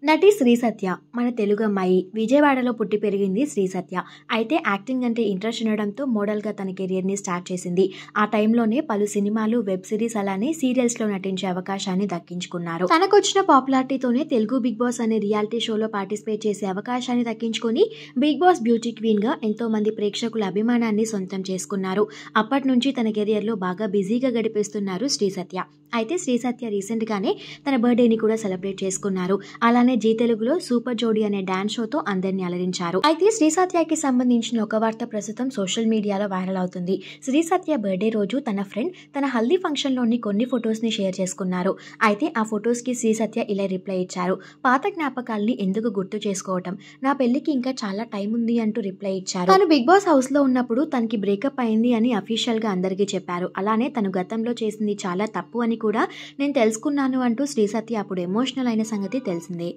నటి శ్రీ సత్య మన తెలుగు అమ్మాయి. విజయవాడలో పుట్టి పెరిగింది శ్రీ సత్య. అయితే యాక్టింగ్ అంటే ఇంట్రెస్ట్ ఉండడంతో మోడల్గా తన కెరియర్ని స్టార్ట్ చేసింది. ఆ టైంలోనే పలు సినిమాలు, వెబ్ సిరీస్ అలానే సీరియల్స్లో నటించే అవకాశాన్ని దక్కించుకున్నారు. తనకొచ్చిన పాపులారిటీతోనే తెలుగు బిగ్ బాస్ అనే రియాలిటీ షోలో పార్టిసిపేట్ చేసే అవకాశాన్ని దక్కించుకొని బిగ్ బాస్ బ్యూటీ క్వీన్గా ఎంతో మంది ప్రేక్షకుల అభిమానాన్ని సొంతం చేసుకున్నారు. అప్పటి నుంచి తన కెరియర్లో బాగా బిజీగా గడిపేస్తున్నారు శ్రీ సత్య. అయితే శ్రీ సత్య రీసెంట్గానే తన బర్త్డేని కూడా సెలబ్రేట్ చేసుకున్నారు. అలానే జీ తెలుగులో సూపర్ జోడీ అనే డాన్స్ షోతో అందరినీ అలరించారు. అయితే శ్రీ సత్యకి సంబంధించిన ఒక వార్త ప్రస్తుతం సోషల్ మీడియాలో వైరల్ అవుతుంది. శ్రీ సత్య బర్త్డే రోజు తన ఫ్రెండ్ తన హల్దీ ఫంక్షన్లోని కొన్ని ఫొటోస్ని షేర్ చేసుకున్నారు. అయితే ఆ ఫొటోస్కి శ్రీ సత్య ఇలా రిప్లై ఇచ్చారు. పాత జ్ఞాపకాల్ని ఎందుకు గుర్తు చేసుకోవటం, నా పెళ్లికి ఇంకా చాలా టైం ఉంది అంటూ రిప్లై ఇచ్చారు. తను బిగ్ బాస్ హౌస్ లో ఉన్నప్పుడు తనకి బ్రేకప్ అయింది అని అఫీషియల్ గా అందరికీ చెప్పారు. అలానే తను గతంలో చేసింది చాలా తప్పు అని కూడా నేను తెలుసుకున్నాను అంటూ శ్రీ సత్య అప్పుడు ఎమోషనల్ అయిన సంగతి తెలిసిందే.